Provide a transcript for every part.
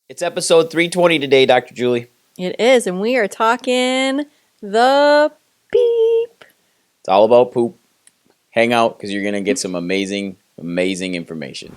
It's episode 320 today, Dr. Julie. It is, and we are talking the beep. It's all about poop. Hang out because you're going to get some amazing information.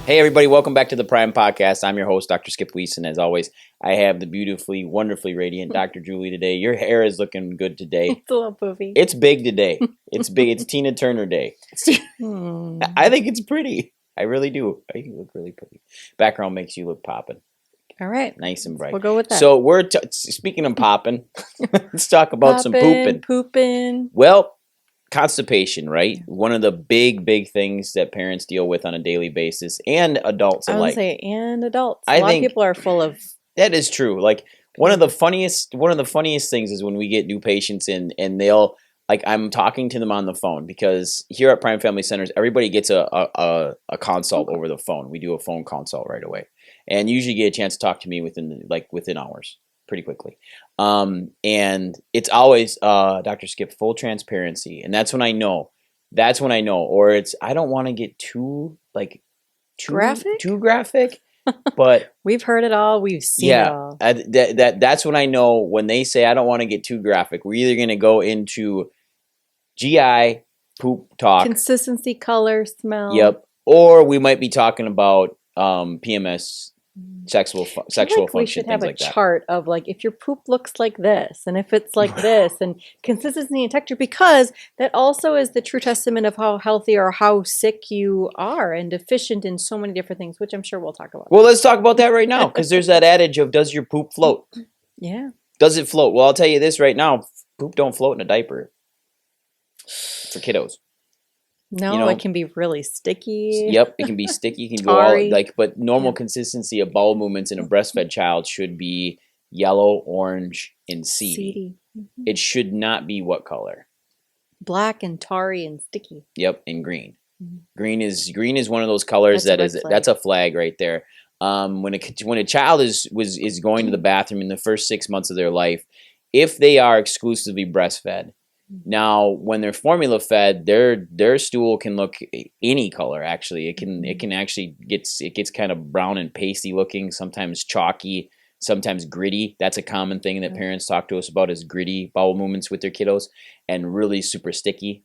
Hey everybody, welcome back to the Prime Podcast. I'm your host, Dr. Skip Wyss, and as always, I have the beautifully, wonderfully radiant Dr. Julie today. Your hair is looking good today. It's a little poofy. It's big today. It's big. It's Tina Turner Day. I think it's pretty. I really do. I think you look really pretty. Background makes you look popping. All right. Nice and bright. We'll go with that. So we're speaking of popping. Let's talk about some pooping. Pooping. Well, constipation, right? One of the big things that parents deal with on a daily basis, and adults alike. I would say, and adults. A lot of people are full of. That is true. Like one of the funniest things is when we get new patients in, and they'll I'm talking to them on the phone because here at Prime Family Centers, everybody gets a consult over the phone. We do a phone consult right away, and usually get a chance to talk to me within hours. Pretty quickly. And it's always, Dr. Skip, full transparency. And that's when I know, or it's, I don't want to get too graphic, but we've heard it all. We've seen it all. That's when I know when they say, I don't want to get too graphic. We're either going to go into GI poop talk. Consistency, color, smell. Yep. Or we might be talking about, PMS, sexual function, we should have a chart of if your poop looks like this and if it's like this, and consistency and texture, because that also is the true testament of how healthy or how sick you are and deficient in so many different things, which I'm sure we'll talk about. Well, let's talk about that right now, because there's that adage of, does your poop float? Yeah. Does it float? Well, I'll tell you this right now, poop don't float in a diaper for kiddos. No, it can be really sticky. Yep, it can be sticky. It can go all but normal consistency of bowel movements in a breastfed child should be yellow, orange, and seedy. Mm-hmm. It should not be what color? Black and tarry and sticky. Yep, and green. Mm-hmm. Green is one of those colors that's a flag right there. When a child is going to the bathroom in the first 6 months of their life, if they are exclusively breastfed. Now, when they're formula fed, their stool can look any color. Actually, it can actually gets kind of brown and pasty looking. Sometimes chalky, sometimes gritty. That's a common thing that parents talk to us about, is gritty bowel movements with their kiddos, and really super sticky,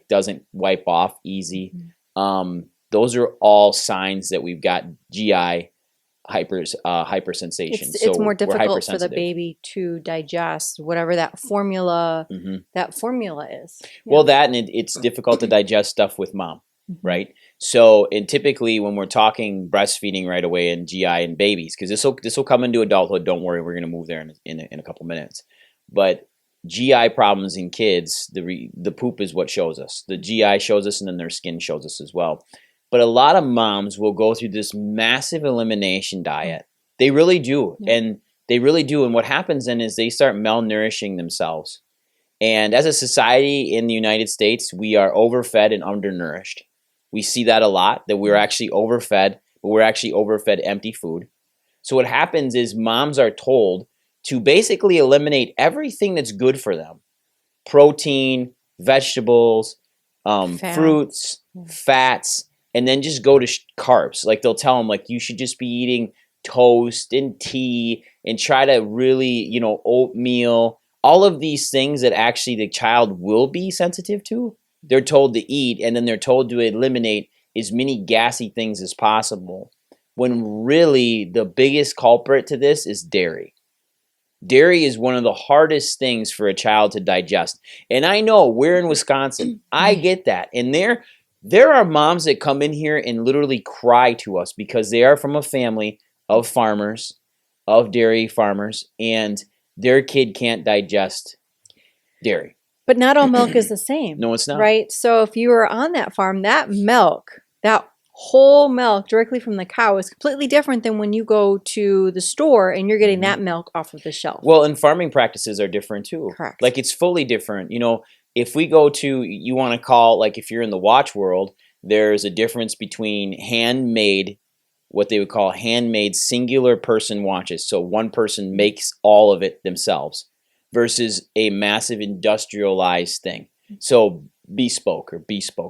doesn't wipe off easy. Those are all signs that we've got GI hypersensation. It's more difficult for the baby to digest whatever that formula is. Yeah. Well, and it's difficult to digest stuff with mom, right? So, and typically when we're talking breastfeeding right away and GI and babies, because this will come into adulthood. Don't worry, we're going to move there in a couple minutes. But GI problems in kids, the poop is what shows us. The GI shows us, and then their skin shows us as well. But a lot of moms will go through this massive elimination diet. They really do. Yeah. And they really do. And what happens then is they start malnourishing themselves. And as a society in the United States, we are overfed and undernourished. We see that a lot, that we're actually overfed, but we're actually overfed empty food. So what happens is moms are told to basically eliminate everything that's good for them. Protein, vegetables, fruits, fats, and then just go to carbs. They'll tell them, you should just be eating toast and tea and try to really, oatmeal, all of these things that actually the child will be sensitive to. They're told to eat, and then they're told to eliminate as many gassy things as possible, when really the biggest culprit to this is dairy. Dairy is one of the hardest things for a child to digest. And I know we're in Wisconsin. I get that. And there are moms that come in here and literally cry to us because they are from a family of farmers, of dairy farmers, and their kid can't digest dairy. But not all milk is the same. No, it's not. Right? So if you were on that farm, that milk, that whole milk directly from the cow is completely different than when you go to the store and you're getting that milk off of the shelf. Well, and farming practices are different too. Correct. It's fully different. If we go to, you want to call, if you're in the watch world, there's a difference between handmade, what they would call handmade singular person watches. So one person makes all of it themselves versus a massive industrialized thing. So bespoke,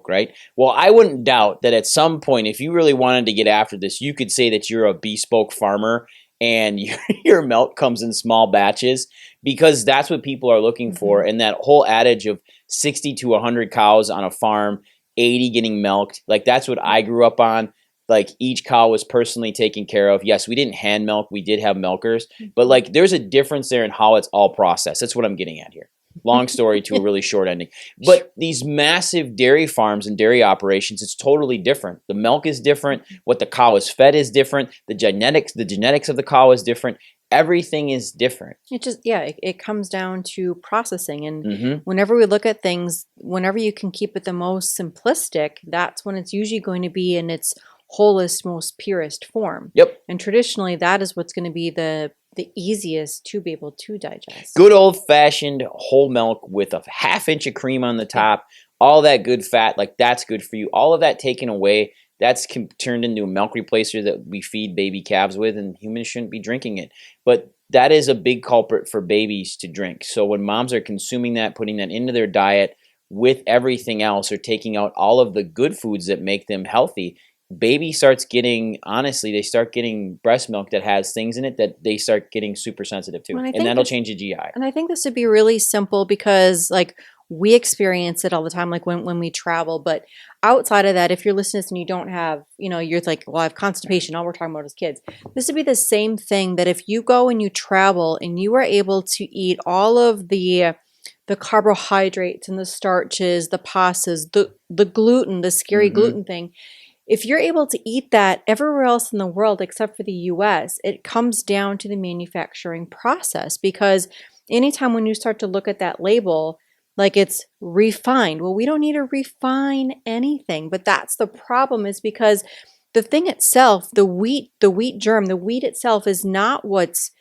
right? Well, I wouldn't doubt that at some point, if you really wanted to get after this, you could say that you're a bespoke farmer and your milk comes in small batches, because that's what people are looking for. And that whole adage of 60 to 100 cows on a farm, 80 getting milked, like that's what I grew up on. Like each cow was personally taken care of. Yes, we didn't hand milk. We did have milkers. But like there's a difference there in how it's all processed. That's what I'm getting at here. Long story to a really short ending. But these massive dairy farms and dairy operations, it's totally different. The milk is different. What the cow is fed is different. The genetics of the cow is different. Everything is different. It just, it comes down to processing. And whenever we look at things, whenever you can keep it the most simplistic, that's when it's usually going to be in its wholest, most purest form. Yep. And traditionally, that is what's going to be the easiest to be able to digest. Good old-fashioned whole milk with a half inch of cream on the top, all that good fat, like that's good for you. All of that taken away, that's turned into a milk replacer that we feed baby calves with, and humans shouldn't be drinking it. But that is a big culprit for babies to drink. So when moms are consuming that, putting that into their diet with everything else, or taking out all of the good foods that make them healthy, baby starts getting, honestly, they start getting breast milk that has things in it that they start getting super sensitive to. And that'll change the GI. And I think this would be really simple because like we experience it all the time, like when we travel. But outside of that, if you're listening to this and you don't have, you're like, well, I have constipation. All we're talking about is kids. This would be the same thing that if you go and you travel and you are able to eat all of the carbohydrates and the starches, the pastas, the gluten, the scary gluten thing. If you're able to eat that everywhere else in the world except for the US, it comes down to the manufacturing process. Because anytime when you start to look at that label, like it's refined. Well, we don't need to refine anything, but that's the problem, is because the thing itself, the wheat germ, the wheat itself is not what's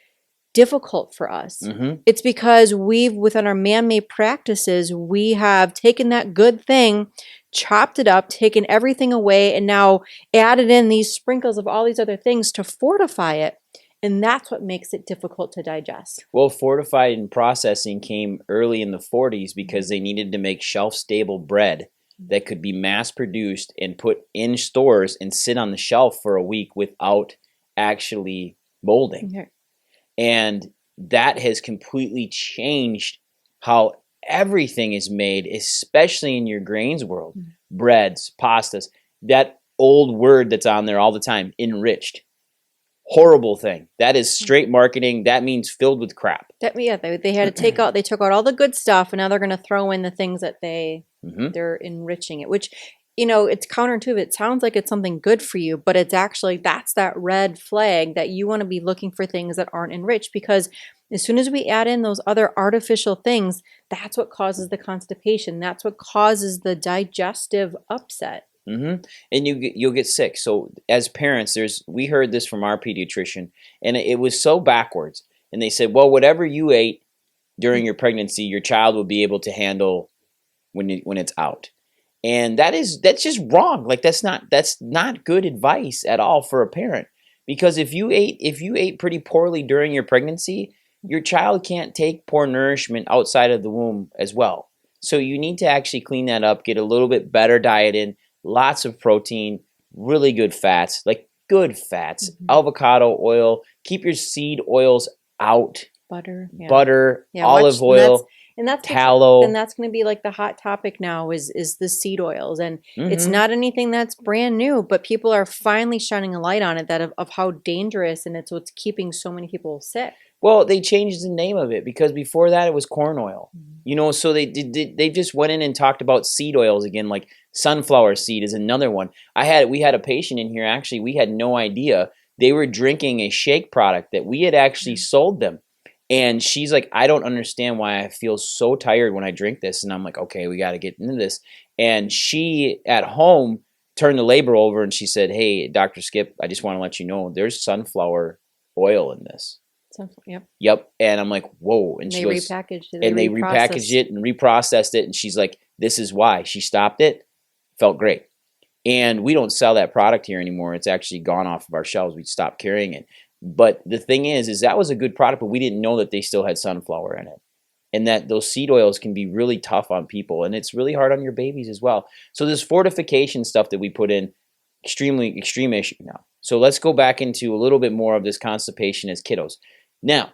difficult for us. It's because within our man-made practices, we have taken that good thing, chopped it up, taken everything away, and now added in these sprinkles of all these other things to fortify it. And that's what makes it difficult to digest. Well, fortified and processing came early in the 40s because they needed to make shelf-stable bread that could be mass-produced and put in stores and sit on the shelf for a week without actually molding. And that has completely changed how everything is made, especially in your grains world. Breads, pastas, that old word that's on there all the time, enriched. Horrible thing. That is straight marketing. That means filled with crap. They had to they took out all the good stuff, and now they're going to throw in the things that they're enriching it, which, it's counterintuitive. It sounds like it's something good for you, but it's actually, that's that red flag that you want to be looking for things that aren't enriched, because as soon as we add in those other artificial things, that's what causes the constipation. That's what causes the digestive upset. And you'll get sick. So as parents, we heard this from our pediatrician, and it was so backwards. And they said, well, whatever you ate during your pregnancy, your child will be able to handle when it's out. And that's just wrong. Like that's not good advice at all for a parent. Because if you ate pretty poorly during your pregnancy, your child can't take poor nourishment outside of the womb as well. So you need to actually clean that up, get a little bit better diet in, lots of protein, really good fats, avocado oil, keep your seed oils out. Butter, olive oil, tallow. And that's going to be like the hot topic now is the seed oils. And it's not anything that's brand new, but people are finally shining a light on it, of how dangerous, and it's what's keeping so many people sick. Well, they changed the name of it because before that it was corn oil. So they just went in and talked about seed oils again, like sunflower seed is another one. We had a patient in here, actually, we had no idea. They were drinking a shake product that we had actually sold them. And she's like, I don't understand why I feel so tired when I drink this. And I'm like, okay, we got to get into this. And she, at home, turned the label over and she said, hey, Dr. Skip, I just want to let you know there's sunflower oil in this. Yep. And I'm like, whoa. And she goes, repackaged it. And they repackaged it and reprocessed it. And she's like, this is why. She stopped it. Felt great. And we don't sell that product here anymore. It's actually gone off of our shelves. We stopped carrying it. But the thing is that was a good product, but we didn't know that they still had sunflower in it. And that those seed oils can be really tough on people. And it's really hard on your babies as well. So this fortification stuff that we put in, extreme issue now. So let's go back into a little bit more of this constipation as kiddos. Now,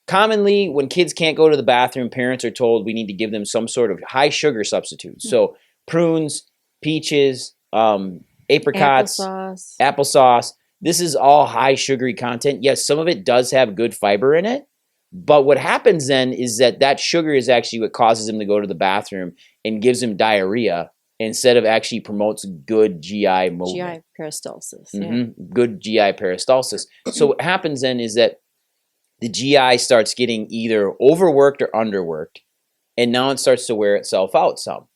commonly when kids can't go to the bathroom, parents are told we need to give them some sort of high sugar substitute. So prunes, peaches, apricots, applesauce. This is all high sugary content. Yes, some of it does have good fiber in it. But what happens then is that sugar is actually what causes them to go to the bathroom and gives them diarrhea instead of actually promotes good GI movement. GI peristalsis. Good GI peristalsis. So what happens then is that the GI starts getting either overworked or underworked, and now it starts to wear itself out some.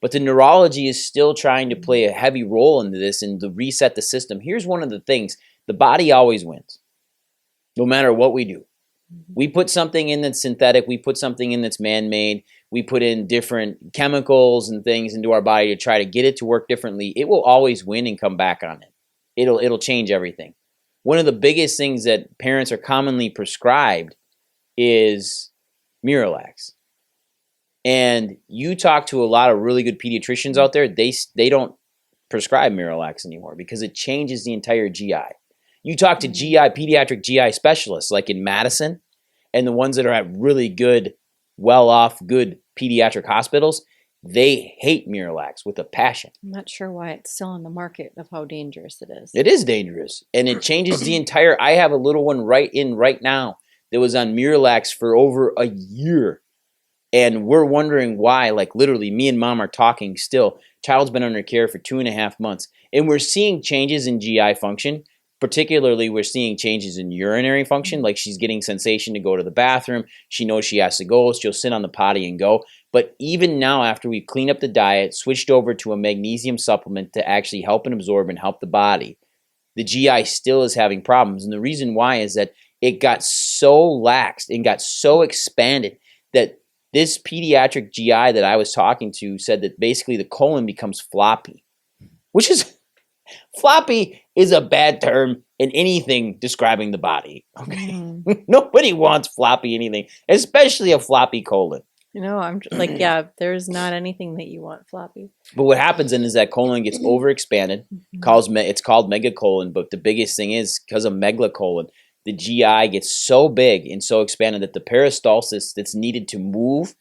But the neurology is still trying to play a heavy role into this and to reset the system. Here's one of the things. The body always wins, no matter what we do. We put something in that's synthetic. We put something in that's man-made. We put in different chemicals and things into our body to try to get it to work differently. It will always win and come back on it. It'll change everything. One of the biggest things that parents are commonly prescribed is MiraLax. And you talk to a lot of really good pediatricians out there, they don't prescribe MiraLax anymore because it changes the entire GI. You talk to pediatric GI specialists like in Madison and the ones that are at really good, well-off, good pediatric hospitals, they hate MiraLax with a passion. I'm not sure why it's still on the market of how dangerous it is. It is dangerous. And it changes the entire, I have a little one right now that was on MiraLax for over a year. And we're wondering why, like literally me and mom are talking still. Child's been under care for 2.5 months. And we're seeing changes in GI function. Particularly, we're seeing changes in urinary function, like she's getting sensation to go to the bathroom. She knows she has to go. She'll sit on the potty and go. But even now, after we cleaned up the diet, switched over to a magnesium supplement to actually help and absorb and help the body, the GI still is having problems. And the reason why is that it got so laxed and got so expanded that this pediatric GI that I was talking to said that basically the colon becomes floppy, which is... Floppy is a bad term in anything describing the body. Okay, Nobody wants floppy anything, especially a floppy colon. I'm like, yeah, there's not anything that you want floppy. But what happens then is that colon gets overexpanded. It's called megacolon, but the biggest thing is because of megalocolon, the GI gets so big and so expanded that the peristalsis that's needed to move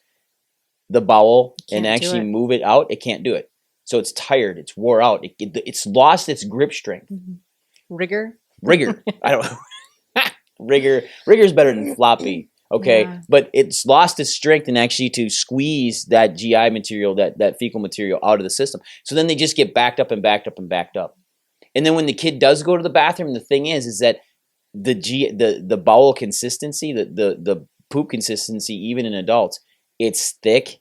the bowel and actually move it out, it can't do it. So it's tired. It's wore out. It's lost its grip strength. Rigor. I don't know. Rigor's better than floppy. Okay. Yeah. But it's lost its strength and actually to squeeze that GI material, that fecal material out of the system. So then they just get backed up and backed up and backed up. And then when the kid does go to the bathroom, the thing is that the bowel consistency, the poop consistency, even in adults, it's thick.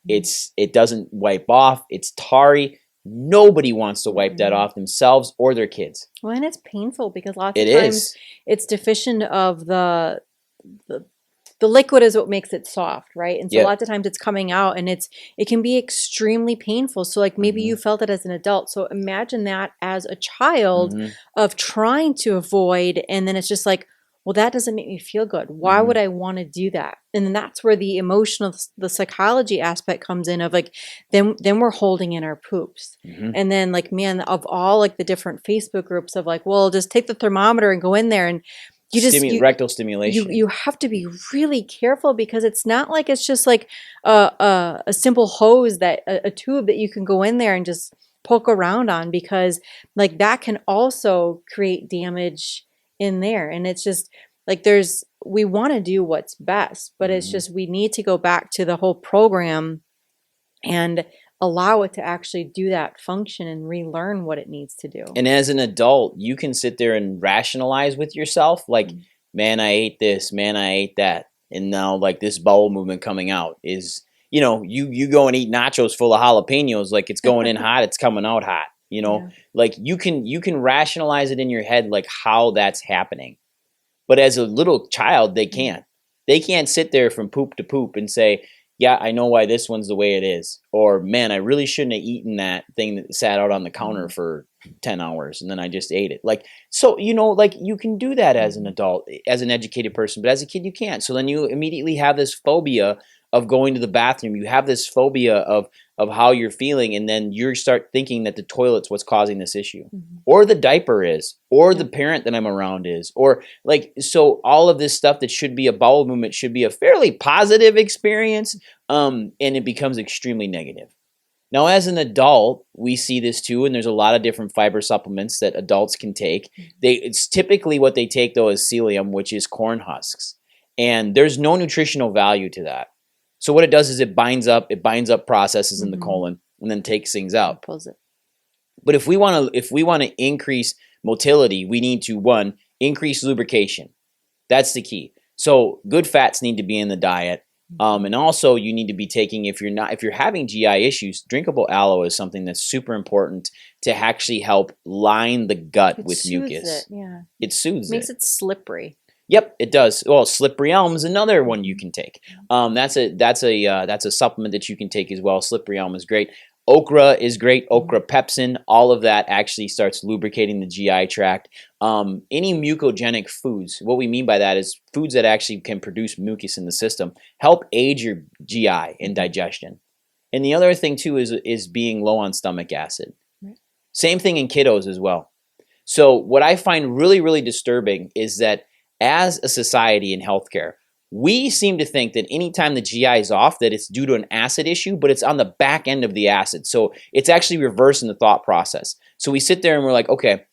It doesn't wipe off. It's tarry. Nobody wants to wipe that off themselves or their kids. Well, and it's painful because lots of times it's deficient of the liquid is what makes it soft, right? And so lots of times it's coming out and it can be extremely painful. So like maybe you felt it as an adult. So imagine that as a child of trying to avoid, and then it's just like, well, that doesn't make me feel good. Why would I want to do that? And then that's where the emotional, the psychology aspect comes in of like, then we're holding in our poops. And then like, man, of all like the different Facebook groups of like, well, just take the thermometer and go in there and rectal stimulation. You have to be really careful because it's not like it's just like a simple hose a tube that you can go in there and just poke around on, because like that can also create damage in there. And it's just like we want to do what's best, but it's just we need to go back to the whole program and allow it to actually do that function and relearn what it needs to do. And as an adult, you can sit there and rationalize with yourself like, man, I ate this, man, I ate that. And now like this bowel movement coming out is, you go and eat nachos full of jalapenos, like it's going in hot, it's coming out hot. Like you can rationalize it in your head, like how that's happening. But as a little child, they can't sit there from poop to poop and say, yeah, I know why this one's the way it is. Or, man, I really shouldn't have eaten that thing that sat out on the counter for 10 hours and then I just ate it. Like, so, like you can do that as an adult, as an educated person, but as a kid, you can't. So then you immediately have this phobia of going to the bathroom. You have this phobia of how you're feeling, and then you start thinking that the toilet's what's causing this issue, or the diaper is, or the parent that I'm around is, or like, so all of this stuff that should be a bowel movement should be a fairly positive experience, and it becomes extremely negative. Now, as an adult, we see this too, and there's a lot of different fiber supplements that adults can take. It's typically what they take though is psyllium, which is corn husks, and there's no nutritional value to that. So what it does is it binds up processes in the colon and then takes things out. Pulls it. But if we want to increase motility, we need to, one, increase lubrication. That's the key. So good fats need to be in the diet. And also you need to be taking, if you're having GI issues, drinkable aloe is something that's super important to actually help line the gut with mucus. It soothes it. Makes it slippery. Yep, it does. Well, slippery elm is another one you can take. That's a supplement that you can take as well. Slippery elm is great. Okra is great. Okra pepsin, all of that actually starts lubricating the GI tract. Any mucogenic foods, what we mean by that is foods that actually can produce mucus in the system, help aid your GI and digestion. And the other thing too is being low on stomach acid. Right. Same thing in kiddos as well. So what I find really, really disturbing is that as a society in healthcare, we seem to think that anytime the GI is off, that it's due to an acid issue, but it's on the back end of the acid. So it's actually reversing the thought process. So we sit there and we're like, okay,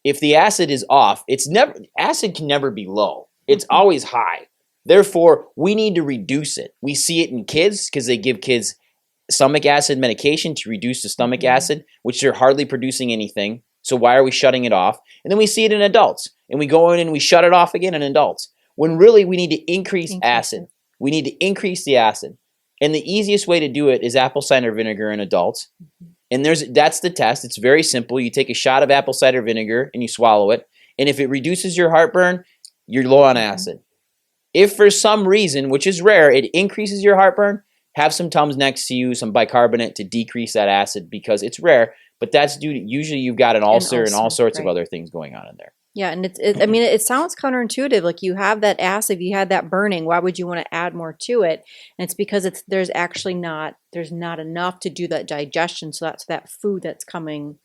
if the acid is off, acid can never be low. It's always high. Therefore, we need to reduce it. We see it in kids because they give kids stomach acid medication to reduce the stomach acid, which they're hardly producing anything. So why are we shutting it off? And then we see it in adults, and we go in and we shut it off again in adults, when really we need to increase acid. We need to increase the acid. And the easiest way to do it is apple cider vinegar in adults. And that's the test. It's very simple. You take a shot of apple cider vinegar and you swallow it. And if it reduces your heartburn, you're low on acid. If for some reason, which is rare, it increases your heartburn, have some Tums next to you, some bicarbonate to decrease that acid, because it's rare. But that's due to, usually you've got an ulcer and all sorts of other things going on in there. Yeah, and I mean, it sounds counterintuitive. Like you have that acid, you had that burning. Why would you want to add more to it? And it's because there's not enough to do that digestion. So that's that food that's coming.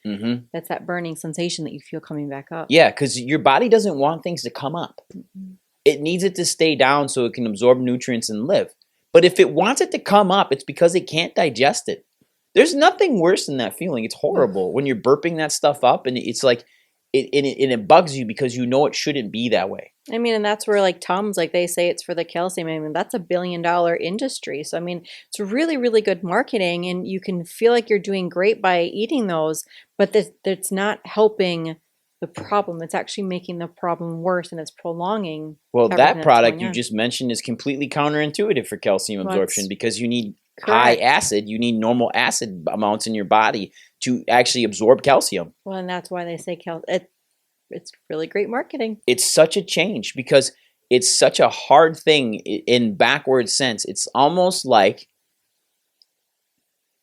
That's that burning sensation that you feel coming back up. Yeah, because your body doesn't want things to come up. It needs it to stay down so it can absorb nutrients and live. But if it wants it to come up, it's because it can't digest it. There's nothing worse than that feeling. It's horrible when you're burping that stuff up, and it's like, it bugs you because you know it shouldn't be that way. I mean, and that's where like Tums, like they say it's for the calcium. I mean, that's $1 billion industry. So, I mean, it's really, really good marketing, and you can feel like you're doing great by eating those, but that's not helping the problem. It's actually making the problem worse, and it's prolonging. Well, that product you just mentioned is completely counterintuitive for calcium absorption, because you need high acid. You need normal acid amounts in your body to actually absorb calcium. Well, and that's why they say it's really great marketing. It's such a change because it's such a hard thing in backward sense. It's almost like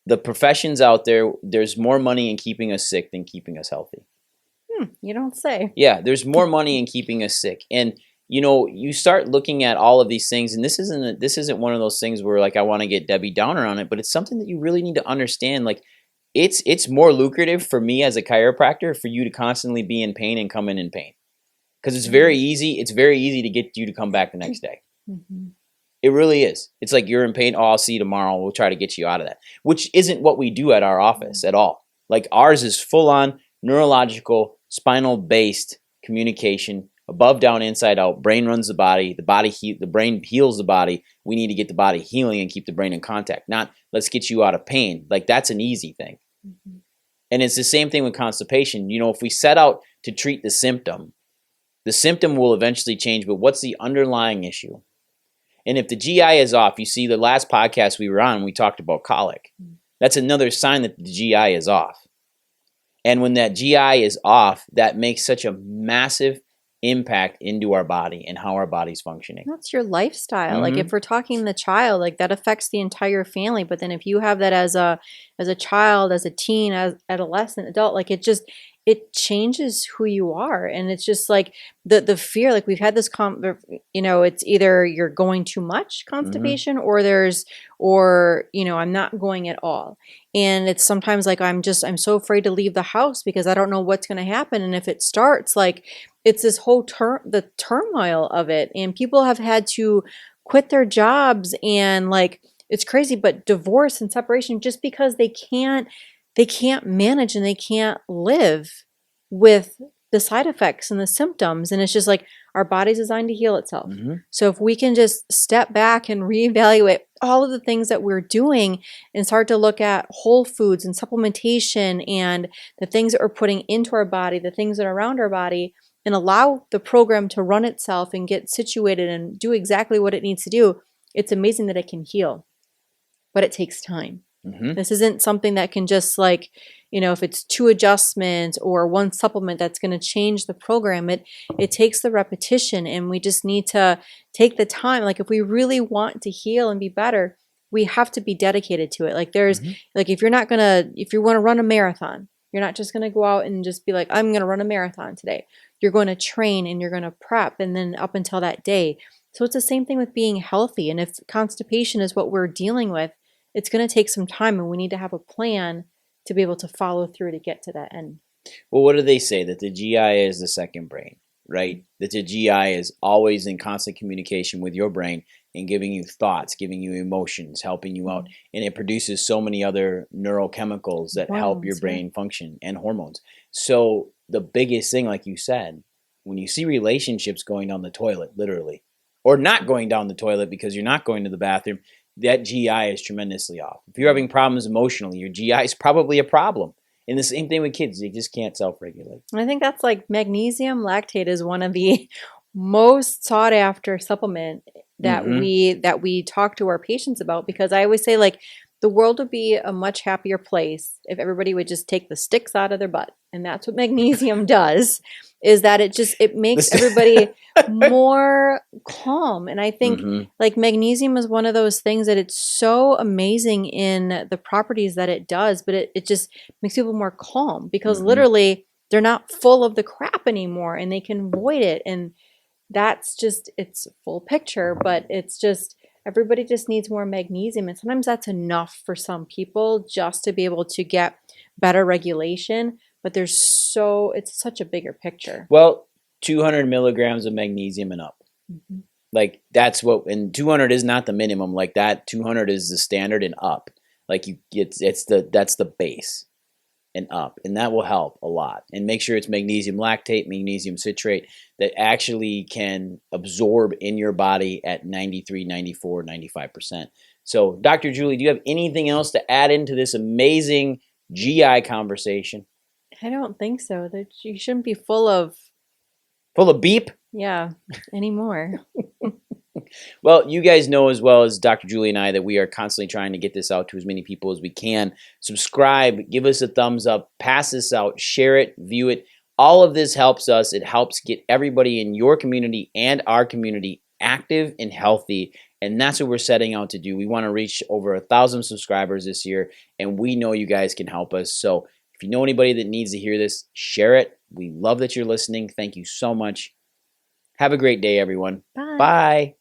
the professions out there, there's more money in keeping us sick than keeping us healthy. You don't say. Yeah, there's more money in keeping us sick. And you start looking at all of these things, and this isn't one of those things where like I want to get Debbie Downer on it, but it's something that you really need to understand. Like it's more lucrative for me as a chiropractor for you to constantly be in pain and come in pain, because it's very easy. It's very easy to get you to come back the next day. It really is. It's like you're in pain. Oh, I'll see you tomorrow. We'll try to get you out of that, which isn't what we do at our office at all. Like ours is full on neurological, spinal based communication. Above, down, inside out. Brain runs the body. The brain heals the body. We need to get the body healing and keep the brain in contact. Not let's get you out of pain. Like that's an easy thing. And it's the same thing with constipation. If we set out to treat the symptom will eventually change. But what's the underlying issue? And if the GI is off, you see the last podcast we were on, we talked about colic. That's another sign that the GI is off. And when that GI is off, that makes such a massive impact into our body and how our body's functioning. That's your lifestyle. Like if we're talking the child, like that affects the entire family. But then if you have that as a child, as a teen, as adolescent, adult, like it changes who you are. And it's just like the fear, like we've had this it's either you're going too much constipation or I'm not going at all. And it's sometimes like I'm so afraid to leave the house because I don't know what's going to happen. And if it starts, like it's this whole the turmoil of it. And people have had to quit their jobs and like it's crazy, but divorce and separation just because they can't manage and they can't live with the side effects and the symptoms. And it's just like our body's designed to heal itself. So if we can just step back and reevaluate all of the things that we're doing and start to look at whole foods and supplementation and the things that we're putting into our body, the things that are around our body, and allow the program to run itself and get situated and do exactly what it needs to do, it's amazing that it can heal. But it takes time. This isn't something that can just like, if it's 2 adjustments or 1 supplement that's going to change the program, it takes the repetition, and we just need to take the time. Like if we really want to heal and be better, we have to be dedicated to it. Like there's like if you want to run a marathon, you're not just going to go out and just be like, I'm going to run a marathon today. You're going to train and you're going to prep and then up until that day. So it's the same thing with being healthy. And if constipation is what we're dealing with, it's going to take some time, and we need to have a plan to be able to follow through to get to that end. Well, what do they say? That the GI is the second brain, right? That the GI is always in constant communication with your brain and giving you thoughts, giving you emotions, helping you out. And it produces so many other neurochemicals that help your brain function, and hormones. So the biggest thing, like you said, when you see relationships going down the toilet, literally, or not going down the toilet because you're not going to the bathroom, that GI is tremendously off. If you're having problems emotionally, your GI is probably a problem. And the same thing with kids. They just can't self-regulate. I think that's like magnesium lactate is one of the most sought after supplement that we talk to our patients about, because I always say like the world would be a much happier place if everybody would just take the sticks out of their butt. And that's what magnesium does, is that it makes everybody more calm. And I think like magnesium is one of those things that it's so amazing in the properties that it does, but it just makes people more calm because literally they're not full of the crap anymore and they can void it. And that's just, it's full picture, but it's just, everybody just needs more magnesium. And sometimes that's enough for some people just to be able to get better regulation. But it's such a bigger picture. Well, 200 milligrams of magnesium and up. Like that's and 200 is not the minimum. Like that 200 is the standard and up. Like that's the base and up, and that will help a lot. And make sure it's magnesium lactate, magnesium citrate that actually can absorb in your body at 93, 94, 95%. So Dr. Julie, do you have anything else to add into this amazing GI conversation? I don't think so. That you shouldn't be full of beep? Yeah, anymore. Well, you guys know as well as Dr. Julie and I that we are constantly trying to get this out to as many people as we can. Subscribe, give us a thumbs up, pass this out, share it, view it. All of this helps us. It helps get everybody in your community and our community active and healthy. And that's what we're setting out to do. We want to reach over 1,000 subscribers this year, and we know you guys can help us. So if you know anybody that needs to hear this, share it. We love that you're listening. Thank you so much. Have a great day, everyone. Bye. Bye.